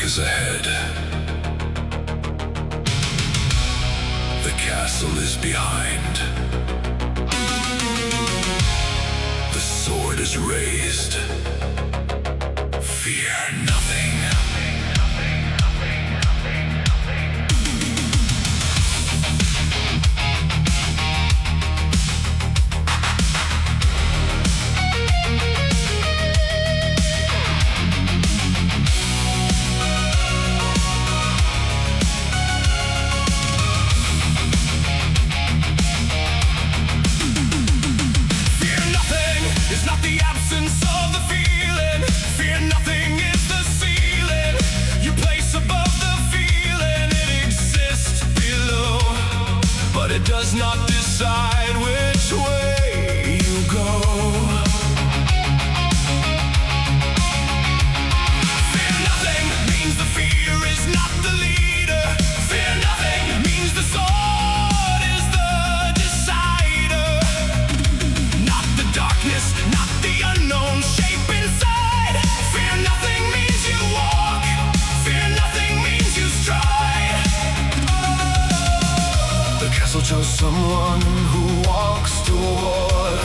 is ahead. The castle is behind. The sword is raised. Fear nothing. It does not decide which way you go. Fear nothing means the fear is not the leader. Fear nothing means the sword is the decider. Not the darkness, not the unknown shape inside. Fear nothing means you walk. Fear nothing means you stride. The castle chose someone who walks toward.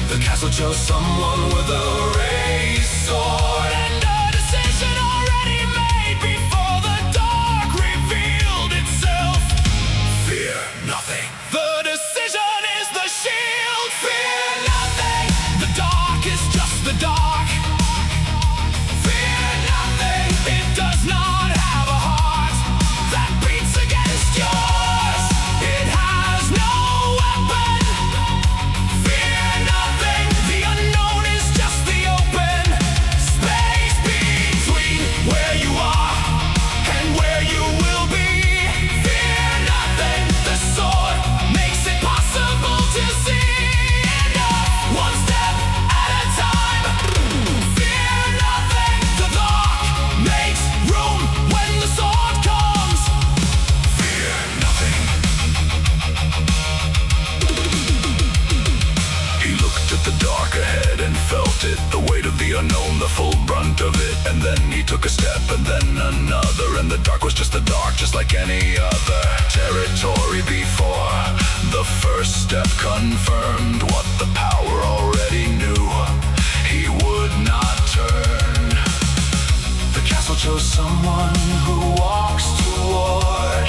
The castle chose someone with a raised sword. And a decision already made before the dark revealed itself. Fear nothing. The decision is the shield. Fear nothing. The dark is just the dark. Fear nothing. It does not have a heart that beats against yours. It has no weapon. Fear nothing. The unknown is just the open space between where you are and where you will be. Fear nothing. The sword makes it possible to see enough, one step at a time. Fear nothing. The dark makes room when the sword comes. Fear nothing. He looked at the dark ahead and felt it, the weight of the unknown, the full brunt of it. And then he took a step and then another, and the dark was just the dark, just like any other territory before. The first step confirmed what the power already knew. He would not turn. The castle chose someone who walks toward.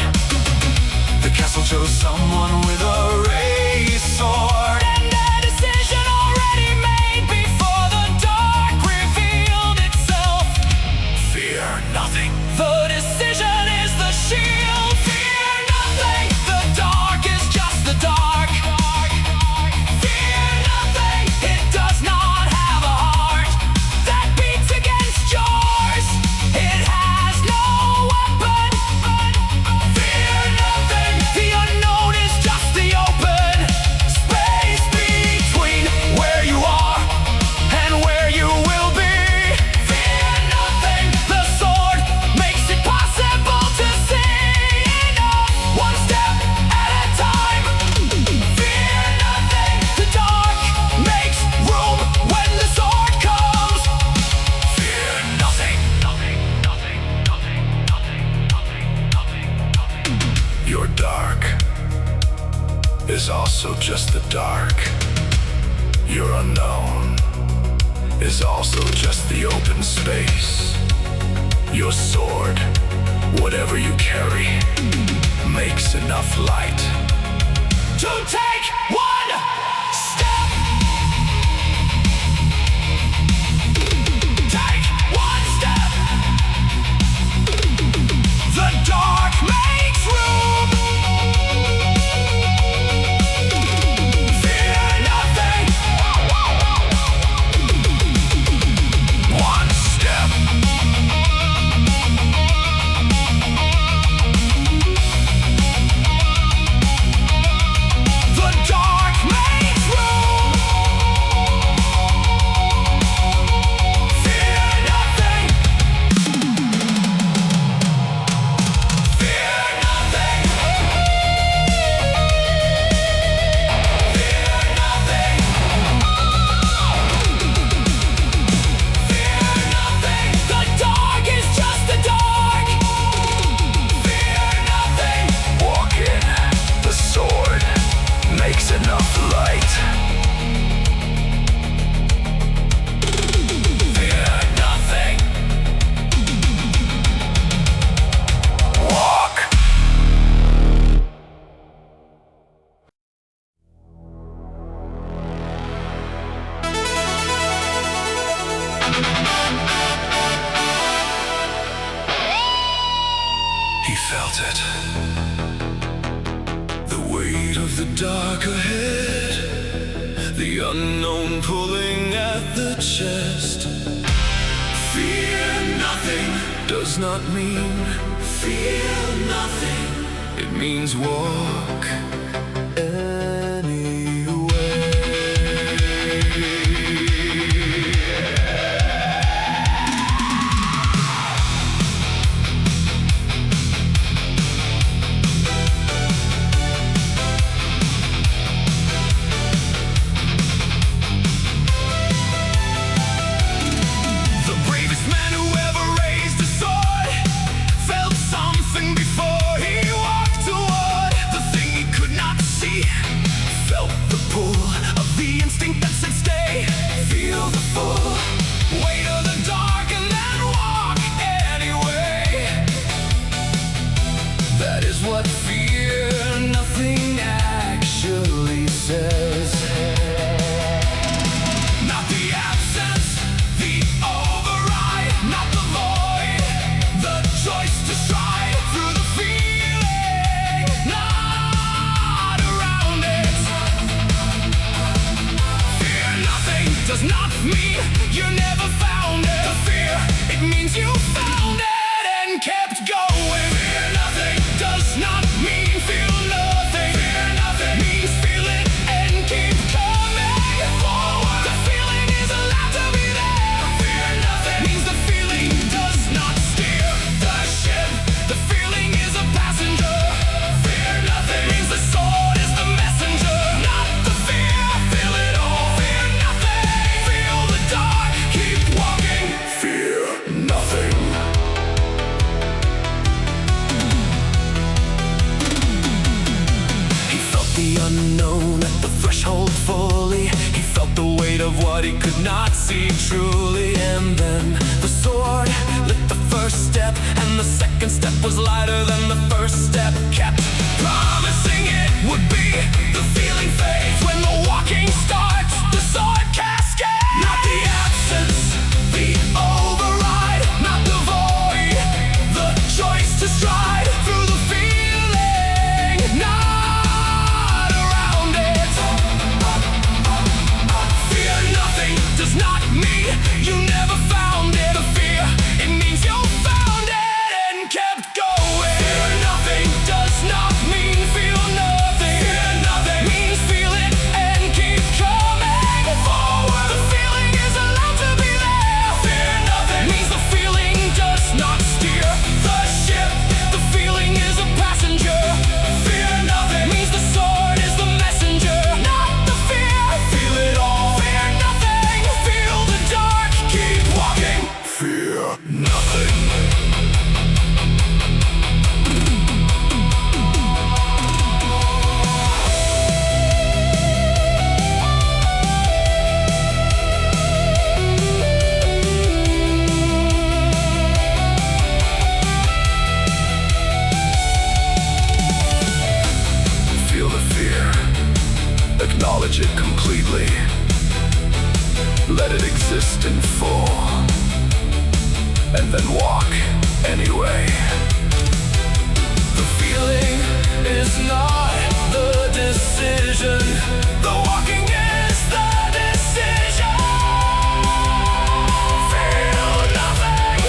The castle chose someone with a raised sword. And a decision already made before the dark revealed itself. Fear nothing. The decision is the shield. Fear nothing. The dark is just the dark. Fear nothing. It does not have a heart that beats against yours. It has no weapon. Fear nothing. The unknown is just the open space between where you are and where you will be. Fear nothing. The sword makes it possible to see enough, one step at a time. Fear nothing. The dark makes room when the sword comes. Fear nothing. Nothing, nothing, nothing, nothing, nothing, nothing, nothing. Your dark is also just the dark. Your unknown is also just the open space. Your sword, whatever you carry, makes enough light to take one step. Take one step. The dark makes room. Fear nothing. One step. The dark makes weight of the dark ahead, the unknown pulling at the chest. Fear nothing does not mean feel nothing. It means walk what fear nothing actually says. Not the absence, the override, not the void, the choice to stride through the feeling, not around it. Fear nothing does not mean you never found it. The fear, it means you found it and kept going. Fear nothing does not mean feel nothing. Fear nothing means feel it and keep coming forward. The feeling is allowed to be there. Fear nothing means the feeling does not steer the ship. The feeling is a passenger. Fear nothing means the sword is the messenger, not the fear. Feel it all. Fear nothing. Feel the dark. Keep walking. Fear nothing. The unknown at the threshold fully. He felt the weight of what he could not see truly. And then the sword lit the first step, and the second step was lighter than the first step. Kept promising it would be. The feeling fades when the walking starts. The sword cascades. Not the absence, the override, not the void, the choice to stride through the feeling, not does not mean you never found it. The fear, it means you found it and kept going. Fear nothing does not mean feel nothing. Fear nothing means feel it and keep coming forward. The feeling is allowed to be there. Fear nothing means the feeling does not steer the ship. The feeling is a passenger. Fear nothing means the sword is the messenger, not the fear. Feel it all. Fear nothing. Feel the dark, keep walking. Fear nothing. Feel the fear. Acknowledge it completely. Let it exist in full, and then walk anyway. The feeling is not the decision. The walking is the decision. Feel nothing.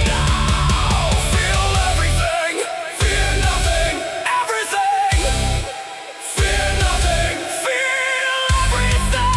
Now feel everything. Fear nothing. Everything. Fear nothing. Feel everything.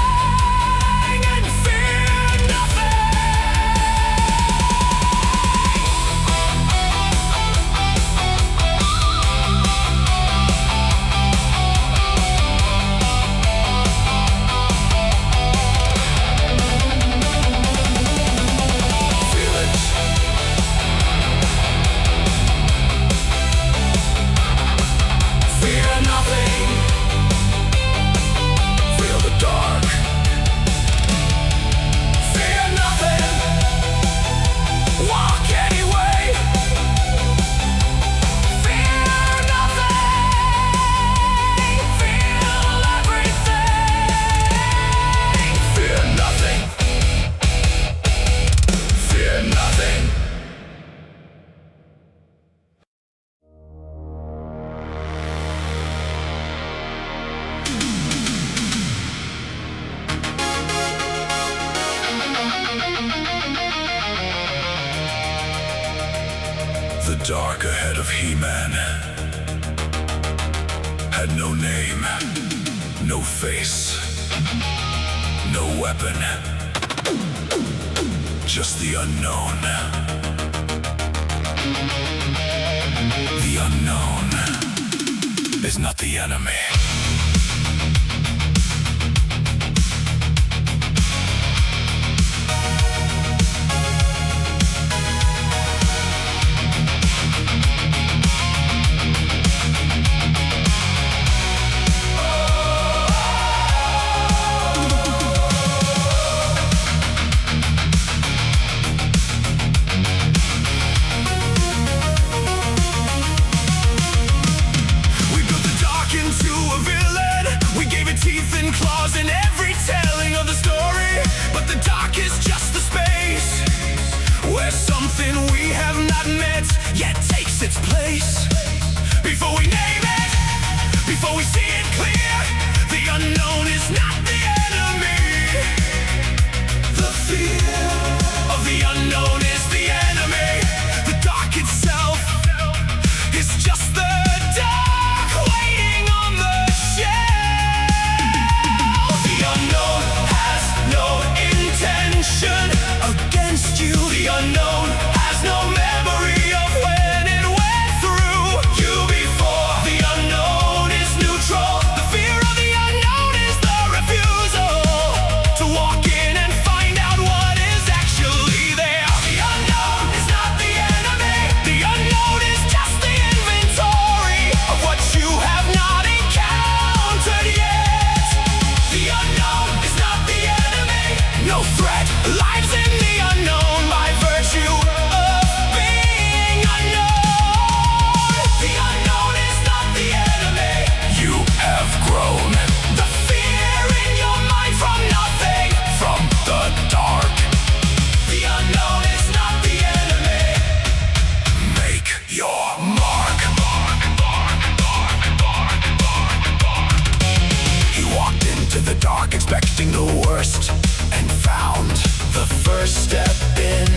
dark ahead of He-Man had no name, no face, no weapon, just the unknown. The unknown is not the enemy. Claws in every telling of the story, but the dark is just the space where something we have not met yet takes its place. Before we name it, before we see it clear, the unknown is not the enemy. The fear of the unknown is the enemy. The dark itself is just the dark waiting on the shelf. Against you, the unknown has no memory of when it went through you before. The unknown is neutral. The fear of the unknown is the refusal to walk in and find out what is actually there. The unknown is not the enemy. The unknown is just the inventory of what you have not encountered yet. The unknown is not the enemy. No threat lies in the unknown by virtue of being unknown. The unknown is not the enemy. You have grown. The fear in your mind from nothing, From the dark, the unknown is not the enemy. make your mark. He walked into the dark expecting the worst and found the first step in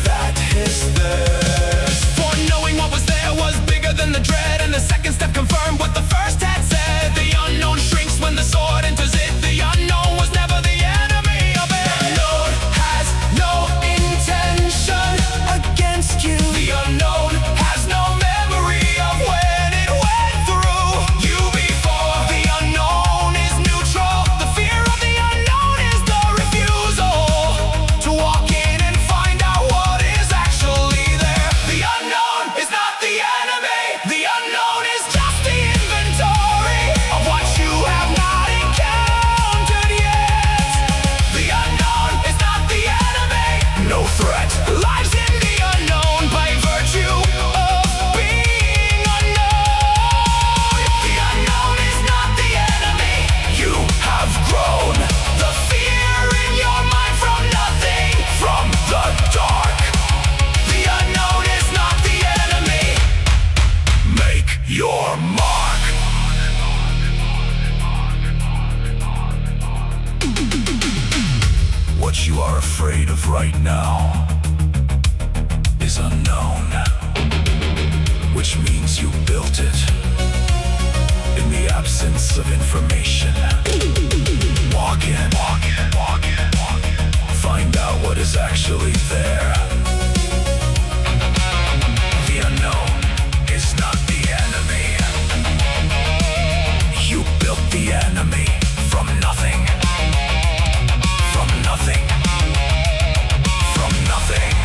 that his thirst. For knowing what was there was bigger than the dread, and the second step confirmed what the first had said. The unknown shrinks when the sword enters it. The unknown was never the enemy of it. The unknown has no intention against you. The unknown has no memory of when it went through you before. The unknown is neutral. The fear of the unknown is the refusal to walk in and find out what is actually there. The unknown is not the enemy. The unknown is just the inventory of what you have not encountered yet. The unknown is not the enemy. No threat Lies in the unknown by virtue of being unknown. The unknown is not the enemy. You have grown. The fear in your mind from nothing, From the dark, the unknown is not the enemy. make your mark. What you are afraid of right now is unknown, which means you built it in the absence of information. Walk in, find out what is actually there. The unknown is not the enemy. You built the enemy from nothing. From nothing. From nothing.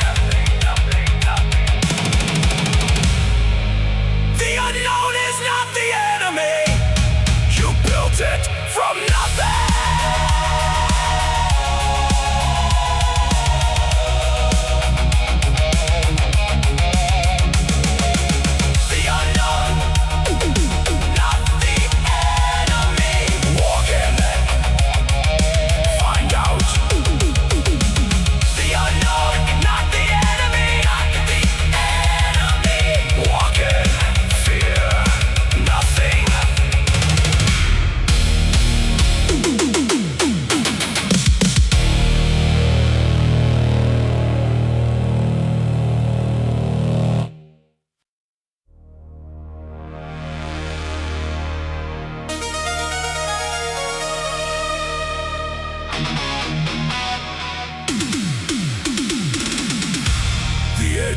The unknown is not the enemy. You built it from nothing.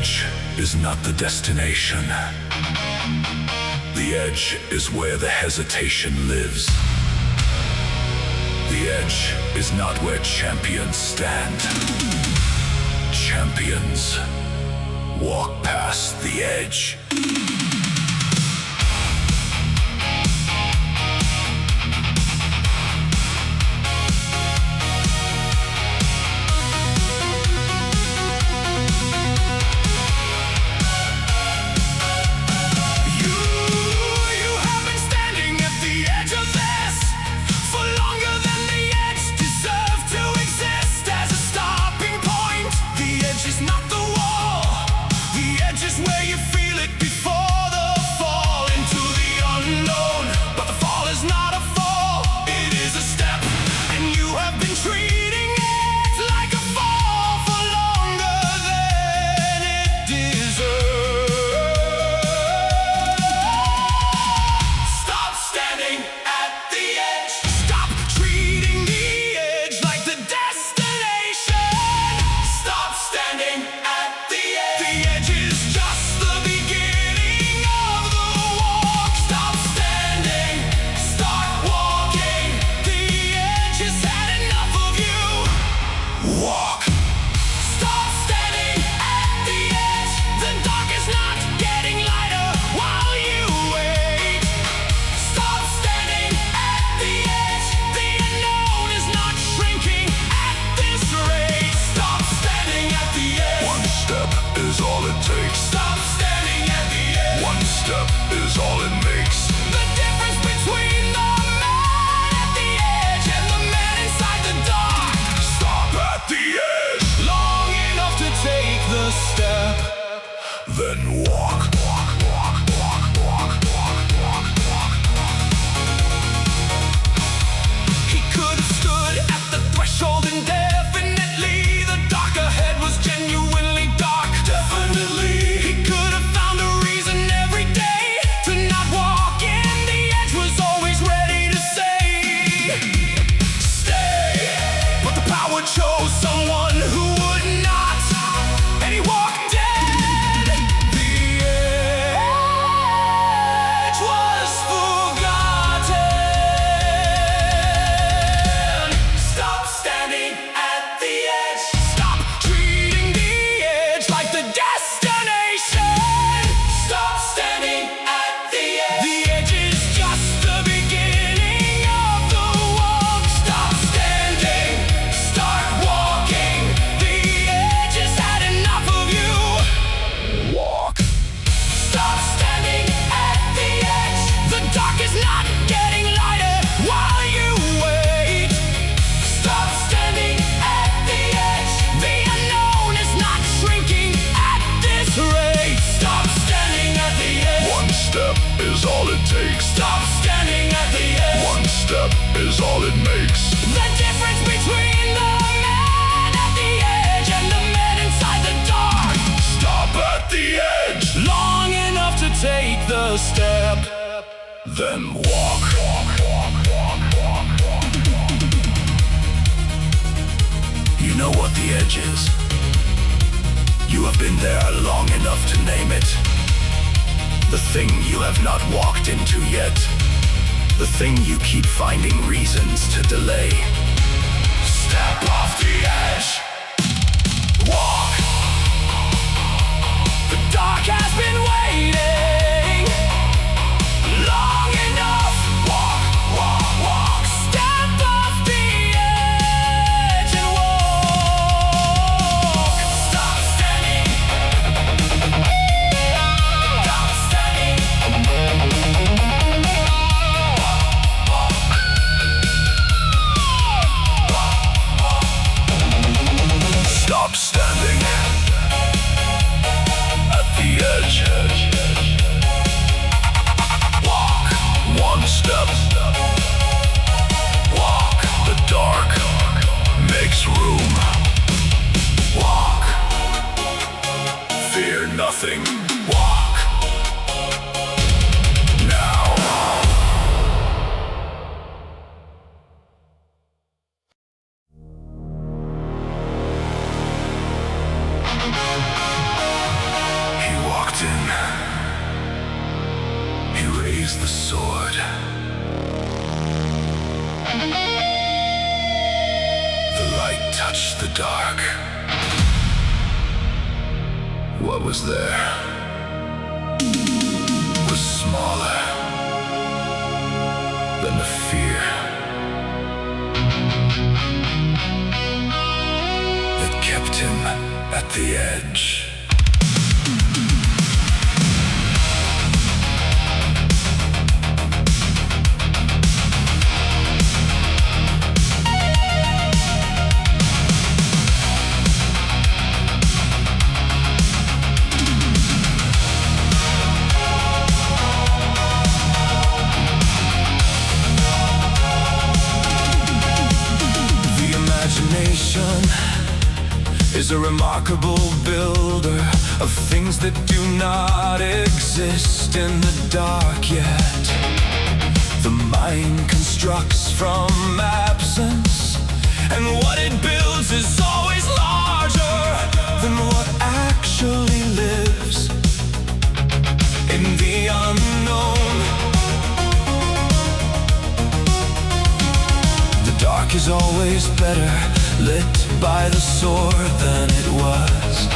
edge is not the destination. The edge is where the hesitation lives. The edge is not where champions stand. Champions walk past the edge. Then walk. He could have stood at the threshold indefinitely. The dark ahead was genuinely dark. Definitely. He could have found a reason every day to not walk in. The edge was always ready to say, stay. But the power chose someone who would not, and he walked dead. Stop standing at the edge. One step is all it makes. The difference between the man at the edge and the man inside the dark. Stop at the edge. Long enough to take the step, then walk. You know what the edge is. You have been there long enough to name it. The thing you have not walked into yet. The thing you keep finding reasons to delay. Step off the edge. Walk. The dark has been waiting long enough. Walk, walk, walk. Step off the edge and walk. Stop standing. Stop standing at the edge. Walk one step. Walk. The dark makes room. Walk. Fear nothing. Walk. Now. dark. What was there was smaller than the fear. It kept him at the edge. Is a remarkable builder of things that do not exist in the dark yet. The mind constructs from absence, and what it builds is always larger than what actually lives in the unknown. The dark is always better lit by the sword than it was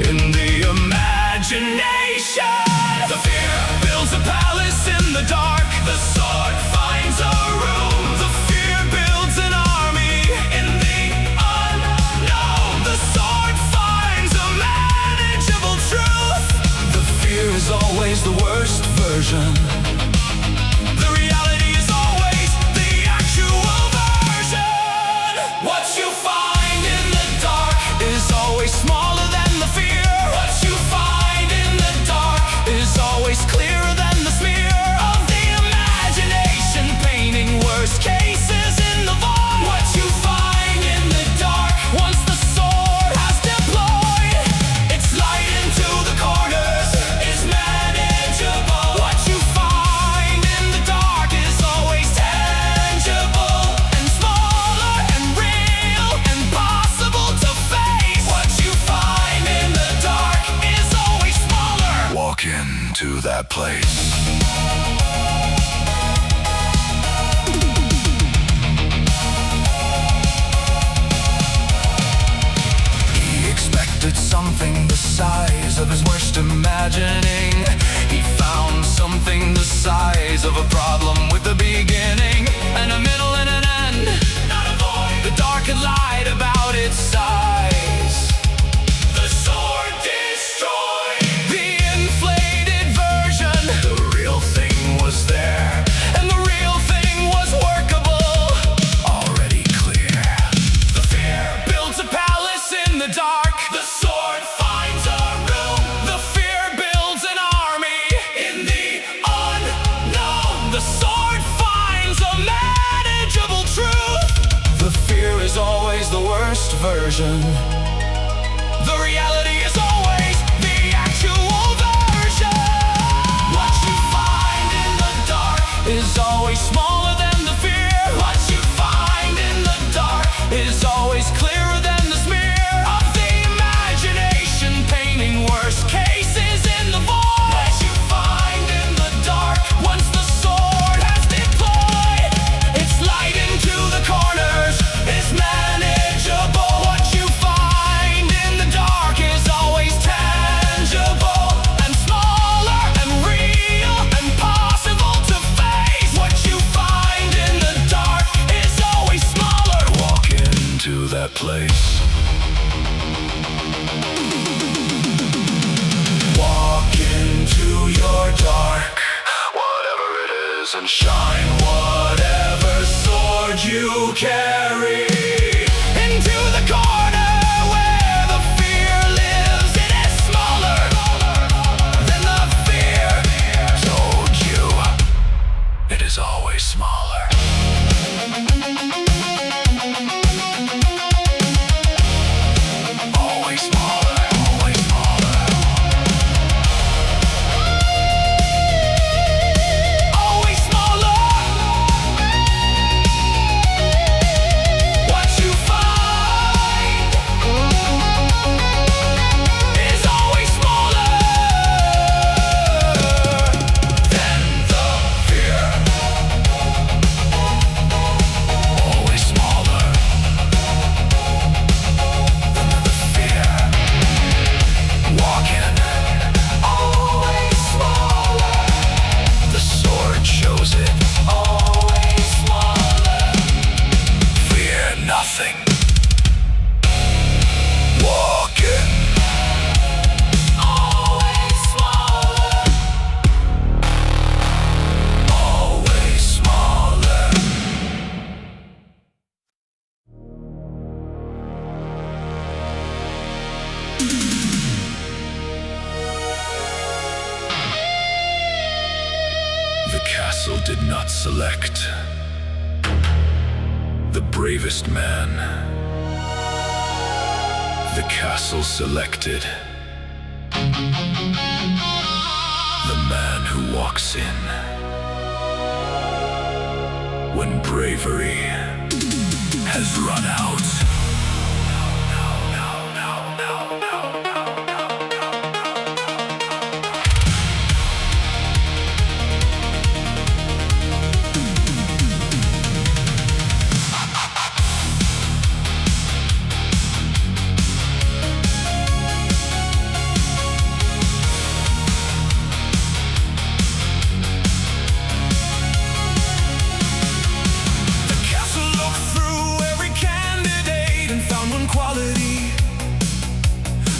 in the imagination. The fear builds a palace in the dark. The sword finds a room. The fear builds an army in the unknown. The sword finds a manageable truth. The fear is always the worst version. The reality is always the actual version. What you find in the dark is always smaller than the fear. What you find in the dark is always clearer than the smear of the imagination, painting worst cases in the void. What you find in the dark, once the sword has deployed, its light into the corners is manageable. What you find in the dark is always tangible and smaller and real and possible to face. What you find in the dark is always smaller. Walk into that place. He expected something the size of his worst imagining. He found something the size of a problem with a beginning and a middle and an end. Not a void. The dark had lied about its size. The sword destroyed the inflated version. The real thing was there, and the real thing was workable. Already clear. The fear builds a palace in the dark. The sword finds a room. The fear builds an army in the unknown. The sword finds a manageable truth. The fear is always the worst version. The reality is always the actual version. What you find in the dark is always smaller than the fear. What you find in the dark is always clearer than the smear of the imagination, painting worst cases in the void. What you find in the dark, once the sword has deployed, its light into the corners is manageable. What you find in the dark is always tangible and smaller and real and possible to face. What you find in the dark is always smaller. Walk into that place. Walk into your dark, whatever it is, and shine whatever sword you carry into the corner where the fear lives. It is smaller than the fear told you. It is always smaller. Always smaller, always smaller. Always smaller. What you find is always smaller than the fear. not select the bravest man. The castle selected the man who walks in when bravery has run out.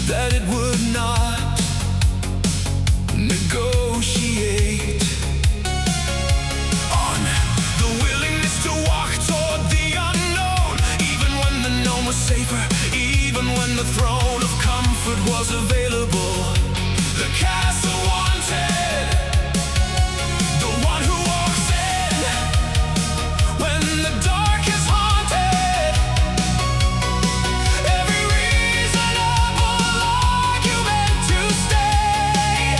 That it would not negotiate on the willingness to walk toward the unknown, even when the known was safer, even when the throne of comfort was available. The castle wanted the one who walks in when the dark is haunted. Every reasonable argument to stay.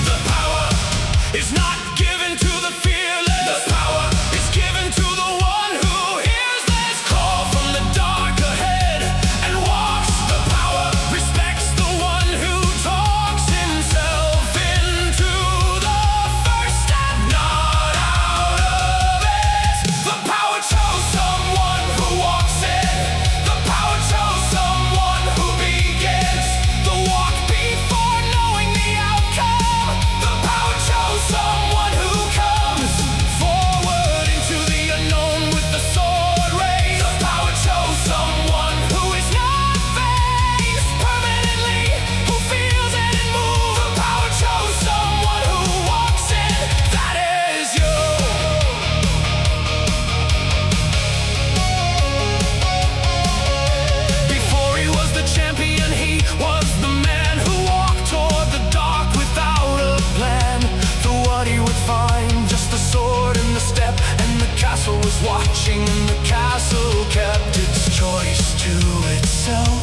The power is not given to the fearless. The power is given to the one who hears this call from the dark ahead and walks. The power respects the one who talks himself into the first step, not out of it. The power chose someone who walks in. The power chose someone who begins the walk before knowing the outcome. The power chose someone who comes forward into the unknown with the sword raised. The power chose someone who is not phased permanently, who feels it and moves. The power chose someone who walks in. That is you. Before he was the champion, he was the man who walked toward the dark without a plan. Through what he would find, just the sword and the step, and the castle was watching, and the castle kept its choice to itself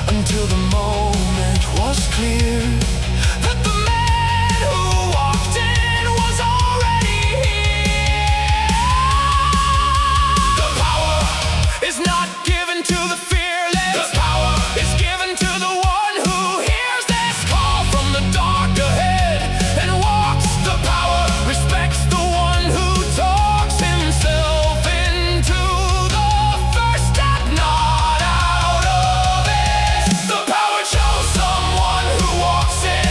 until the moment was clear that the man who walked in was already here. The power is not given to the fearless. The power is given to the one who hears this call from the dark ahead and walks. The power respects the one who talks himself into the first step, not out of it. The power chose someone who walks in.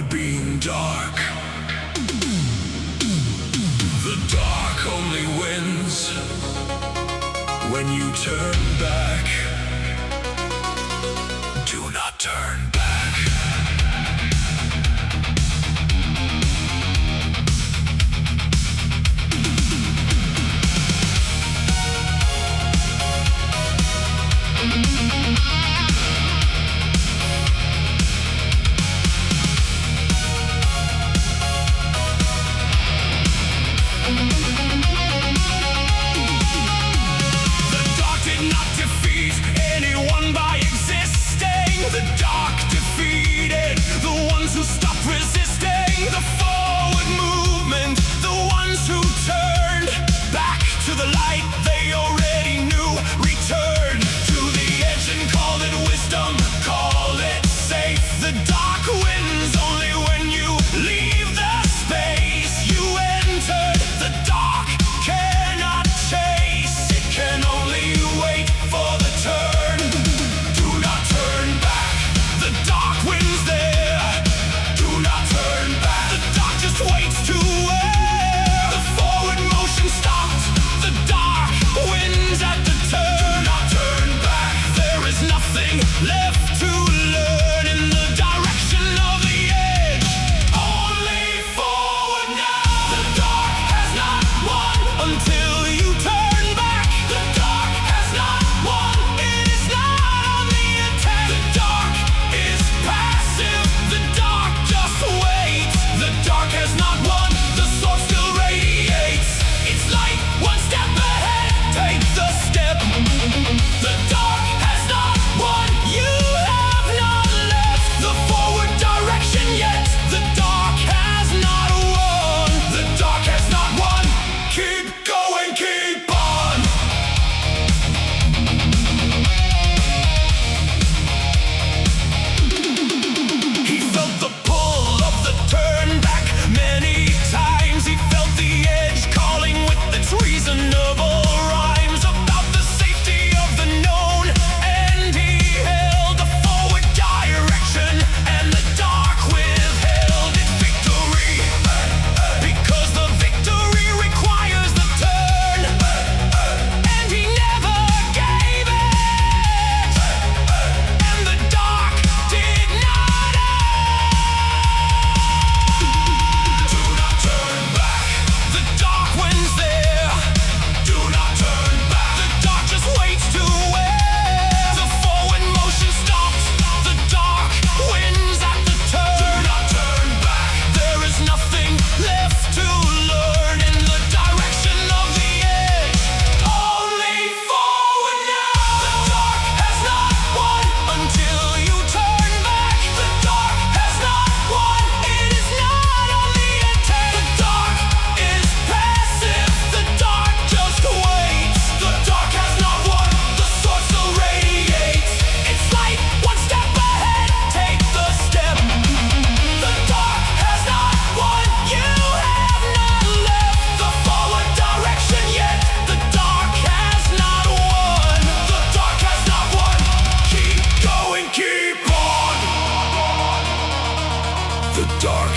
by being dark. The dark only wins when you turn back. Do not turn back.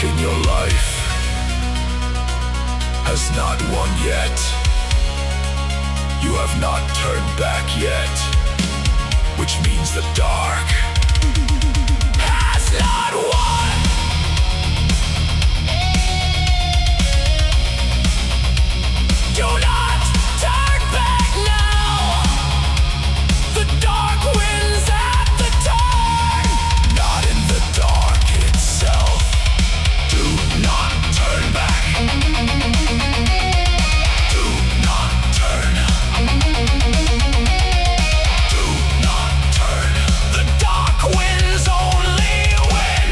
In your life has not won yet. You have not turned back yet, which means the dark has not won. Do not turn back now. The dark wins at the turn. Not in the dark itself. Do not turn back. Do not turn. Do not turn. The dark wins only when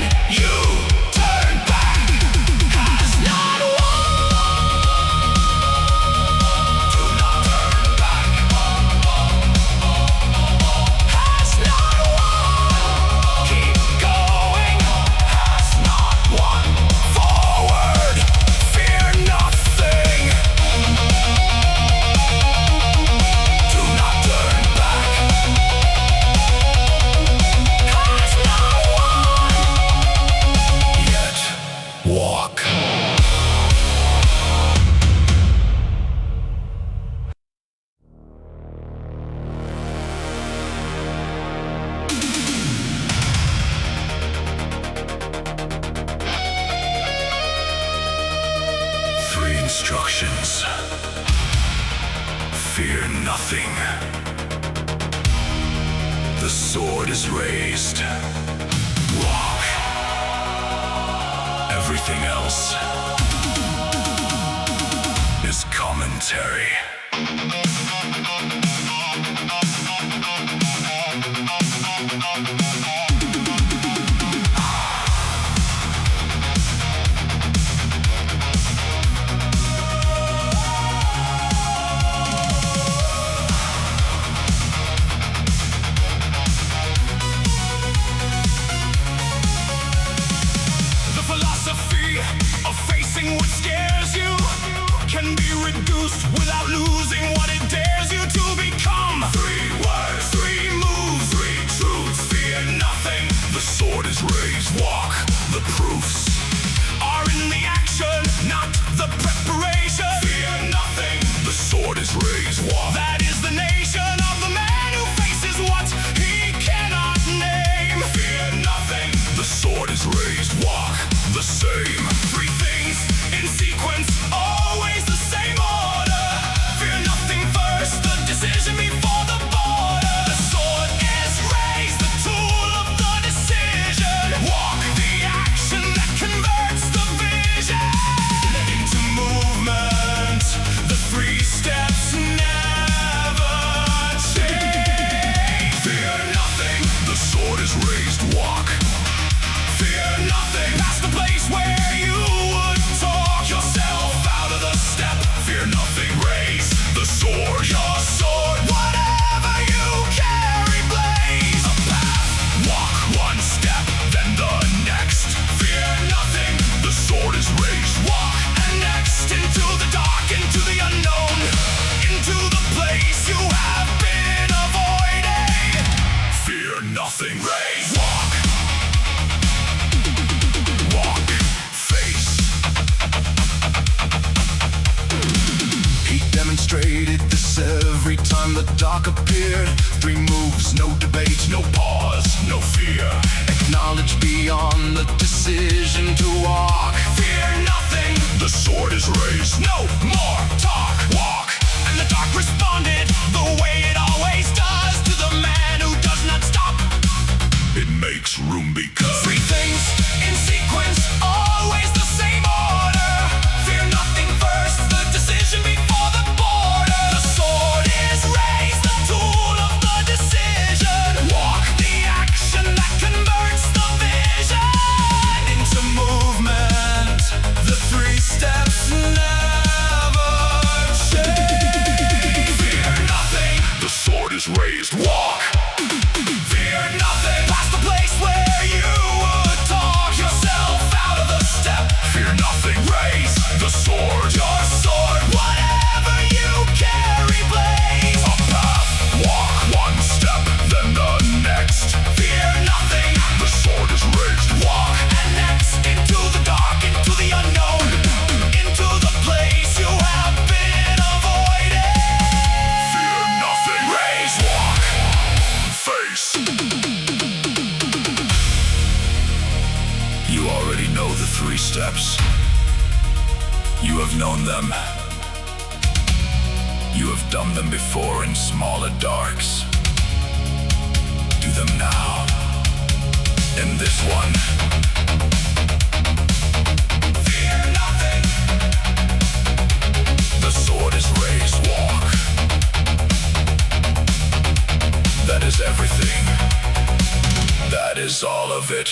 instructions. Fear nothing. The sword is raised. Walk. Everything else is commentary. Of facing what scares you can be reduced without losing what it dares you to become. 3 words, 3 moves, 3 truths. Fear nothing. The sword is raised. Walk. The proofs Are in the action, not the preparation. Fear nothing. The sword is raised. Walk. That is the nation of the man who faces what he cannot name. Fear nothing. The sword is raised. Walk. The same. 3 things in sequence, always the same order. Fear nothing first, the decision before the border. The sword is raised, the tool of the decision. Walk. The action that converts the vision into movement. The 3 steps never change. Fear nothing. The sword is raised. Walk. Fear nothing. Past the place where you would talk yourself out of the step. Fear nothing. Raise the sword. Your sword, whatever you carry, blaze a path. Walk 1 step, then the next. Fear nothing. The sword is raised. Walk and next into the dark, into the unknown, into the place you have been avoiding. Fear nothing. Raise. Walk. Walk. Face. He demonstrated this every time the dark appeared. 3 moves, no debate, no pause, no fear. Acknowledge beyond the decision to walk. Fear nothing. The sword is raised. No more talk. Walk. And the dark responded the way it always does to the man who does not stop. It makes room because 3 things in sequence, always the same order. Fear nothing first, the decision before the border. The sword is raised, the tool of the decision. Walk. The action that converts the vision into movement. The 3 steps never change. Fear nothing. The sword is raised. Walk. Fear nothing. Past the place where you would talk yourself out of the step. Fear nothing. Raise The sword. your sword, whatever you carry, blaze A path. Walk 1 step, then the next. Fear nothing. The sword is raised. Walk and next into the dark, into the unknown, into the place you have been avoiding. Fear nothing. Raise. Walk. Face. You already know the 3 steps. You have known them. You have done them before in smaller darks. Do them now. In this one. Fear nothing. The sword is raised. Walk. That is everything. That is all of it.